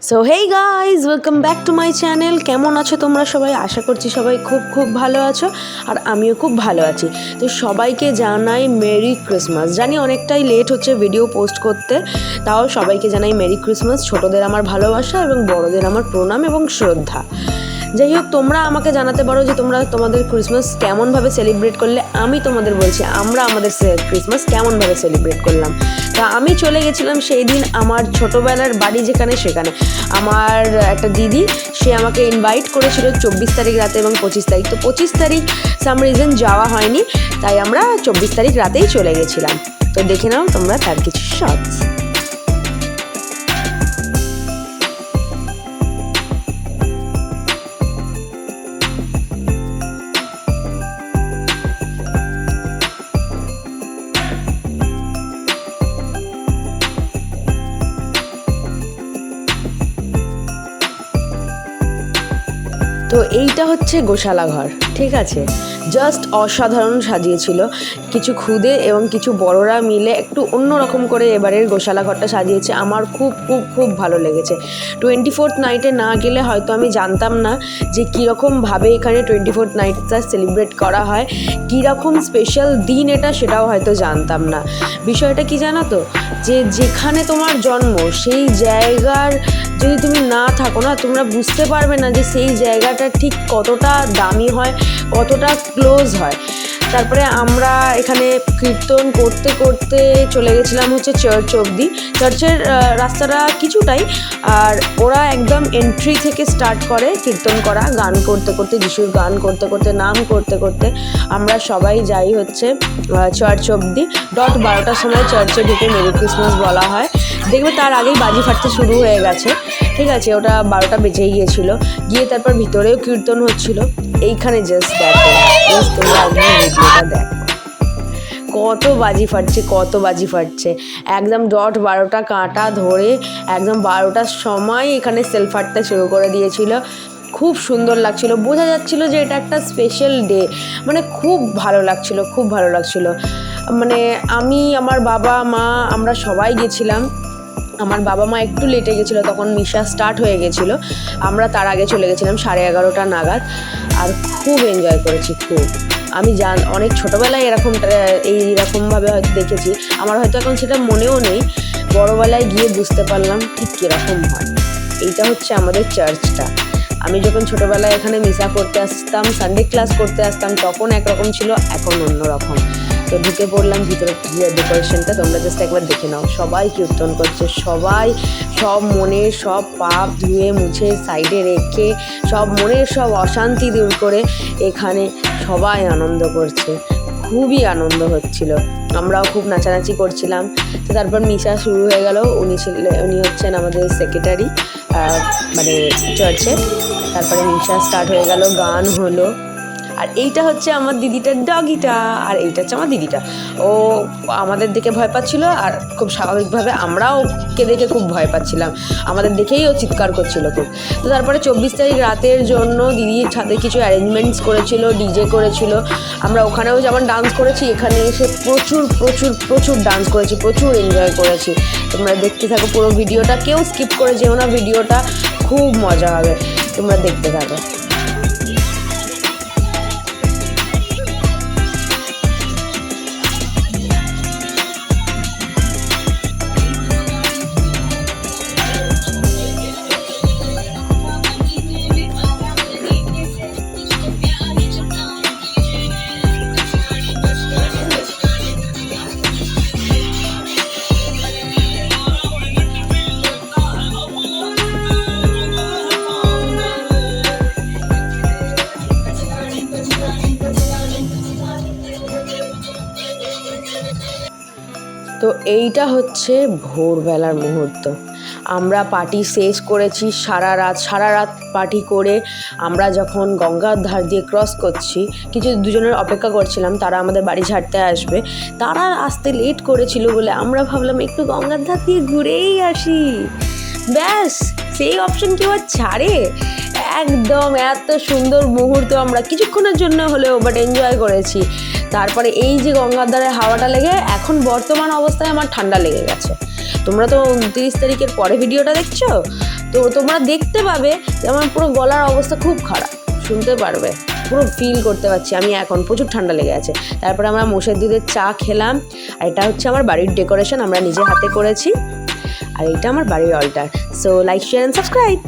So hey guys, welcome back to my channel. কেমন আছো তোমরা সবাই? আশা করছি সবাই খুব খুব ভালো আছো, আর আমিও খুব ভালো আছি। তো সবাইকে জানাই মেরি ক্রিসমাস। জানি অনেকটাই লেট হচ্ছে ভিডিও পোস্ট করতে, তাও সবাইকে জানাই মেরি ক্রিসমাস। ছোটদের আমার ভালোবাসা এবং বড়দের আমার প্রণাম এবং শ্রদ্ধা। যাই হোক, তোমরা আমাকে জানাতে পারো যে তোমরা তোমাদের ক্রিসমাস কেমনভাবে সেলিব্রেট করলে। আমি তোমাদের বলছি আমরা আমাদের ক্রিসমাস কেমনভাবে সেলিব্রেট করলাম। তা আমি চলে গেছিলাম সেই দিন আমার ছোটোবেলার বাড়ি যেখানে, সেখানে আমার একটা দিদি, সে আমাকে ইনভাইট করেছিল 24 তারিখ রাতে এবং 25 তারিখ। তো 25 তারিখ সাম রিজন যাওয়া হয়নি, তাই আমরা 24 তারিখ রাতেই চলে গেছিলাম। তো দেখে নাও তোমরা তার কিছু শর্টস। তো এইটা হচ্ছে গোশালা ঘর, ঠিক আছে? জাস্ট অসাধারণ সাজিয়েছিল। কিছু খুদে এবং কিছু বড়রা মিলে একটু অন্যরকম করে এবারের গোশালা ঘরটা সাজিয়েছে। আমার খুব খুব খুব ভালো লেগেছে। 24th নাইটে না গেলে হয়তো আমি জানতাম না যে কীরকমভাবে এখানে 24th নাইটটা সেলিব্রেট করা হয়, কীরকম স্পেশাল দিন এটা, সেটাও হয়তো জানতাম না। বিষয়টা কি জানো তো, যে যেখানে তোমার জন্ম সেই জায়গার যদি তুমি না থাকো না, তোমরা বুঝতে পারবে না যে সেই জায়গাটা ঠিক কতটা দামি হয়, কতটা ক্লোজ হয়। তারপরে আমরা এখানে কীর্তন করতে করতে চলে গেছিলাম হচ্ছে চার্চ অবধি। চার্চের রাস্তাটা কিছুটাই, আর ওরা একদম এন্ট্রি থেকে স্টার্ট করে কীর্তন করা, গান করতে করতে, যিশুর গান করতে করতে, নাম করতে করতে আমরা সবাই যাই হচ্ছে চার্চ অবধি। 12টার সময় চার্চে ঢুকে মেরি ক্রিসমাস বলা হয়। দেখবে তার আগেই বাজি ফাটতে শুরু হয়ে গেছে, ঠিক আছে? ওটা 12টা বেজেই গিয়েছিল। গিয়ে তারপর ভিতরেও কীর্তন হচ্ছিল। এইখানে জাস্ট দেখো, জাস্ট তোমরা একদম ভিডিওটা দেখো, কত বাজি ফাটছে, কত বাজি ফাটছে। একদম 12টা কাঁটা ধরে একদম 12টার সময় এখানে সেল ফাটতে শুরু করে দিয়েছিল। খুব সুন্দর লাগছিল, বোঝা যাচ্ছিল যে এটা একটা স্পেশাল ডে। মানে খুব ভালো লাগছিল, খুব ভালো লাগছিল। মানে আমি, আমার বাবা মা, আমরা সবাই গেছিলাম। আমার বাবা মা একটু লেটে গেছিলো, তখন মিশা স্টার্ট হয়ে গেছিলো। আমরা তার আগে চলে গেছিলাম 11:30 নাগাদ। আর খুব এনজয় করেছি, খুব। আমি অনেক ছোটোবেলায় এইরকমভাবে হয়তো দেখেছি, আমার হয়তো এখন সেটা মনেও নেই। বড়োবেলায় গিয়ে বুঝতে পারলাম ঠিক কীরকম হয়। এইটা হচ্ছে আমাদের চার্চটা। আমি যখন ছোটোবেলায় এখানে মিশা করতে আসতাম, সানডে ক্লাস করতে আসতাম, তখন একরকম ছিল, এখন অন্যরকম। তো ঢুকে পড়লাম ভিতরে, ডেকোরেশনটা তোমরা জাস্ট একবার দেখে নাও। সবাই কীর্তন করছে, সবাই সব মনের সব পাপ ধুয়ে মুছে সাইডে রেখে, সব মনের সব অশান্তি দূর করে এখানে সবাই আনন্দ করছে। খুবই আনন্দ হচ্ছিল, আমরাও খুব নাচানাচি করছিলাম। তো তারপর মিশা শুরু হয়ে গেল। উনি হচ্ছেন আমাদের সেক্রেটারি, মানে চার্চে। তারপরে মিশা স্টার্ট হয়ে গেল, গান হলো। আর এইটা হচ্ছে আমার দিদিটার ডগিটা, আর এইটা হচ্ছে আমার দিদিটা। ও আমাদের দেখে ভয় পাচ্ছিল, আর খুব স্বাভাবিকভাবে আমরাও ওকে দেখে খুব ভয় পাচ্ছিলাম। আমাদের দেখেই ও চিৎকার করছিল খুব। তো তারপরে 24 তারিখ রাতের জন্য দিদির ছাদে কিছু অ্যারেঞ্জমেন্টস করেছিল, ডিজে করেছিল। আমরা ওখানেও যেমন ডান্স করেছি, এখানে এসে প্রচুর প্রচুর প্রচুর ডান্স করেছি, প্রচুর এনজয় করেছি। তোমরা দেখতে থাকো পুরো ভিডিওটা, কেউ স্কিপ করে যেও না ভিডিওটা, খুব মজা হবে, তোমরা দেখতে থাকো। তো এইটা হচ্ছে ভোরবেলার মুহূর্ত। আমরা পার্টি শেষ করেছি, সারা রাত পার্টি করে আমরা যখন গঙ্গার ধার দিয়ে ক্রস করছি, দুজনের অপেক্ষা করছিলাম, তারা আমাদের বাড়ি ছাড়তে আসবে। তারা আসতে লেট করেছিল বলে আমরা ভাবলাম একটু গঙ্গার ধার দিয়ে ঘুরেই আসি। ব্যাস, সেই অপশন কেউ আর ছাড়ে? একদম এত সুন্দর মুহূর্ত আমরা কিছুক্ষণের জন্য হলেও বাট এনজয় করেছি। তারপরে এই যে গঙ্গার ধারে হাওয়াটা লেগে, এখন বর্তমান অবস্থায় আমার ঠান্ডা লেগে গেছে। তোমরা তো 29 তারিখের পরে ভিডিওটা দেখছো, তো তোমরা দেখতে পাবে যে আমার পুরো গলার অবস্থা খুব খারাপ, শুনতে পারবে, পুরো ফিল করতে পারছি আমি এখন, প্রচুর ঠান্ডা লেগে আছে। তারপরে আমরা মোষের দুধের চা খেলাম। আর এটা হচ্ছে আমার বাড়ির ডেকোরেশন, আমরা নিজে হাতে করেছি। আর এটা আমার বাড়ির altar. So like, share and subscribe.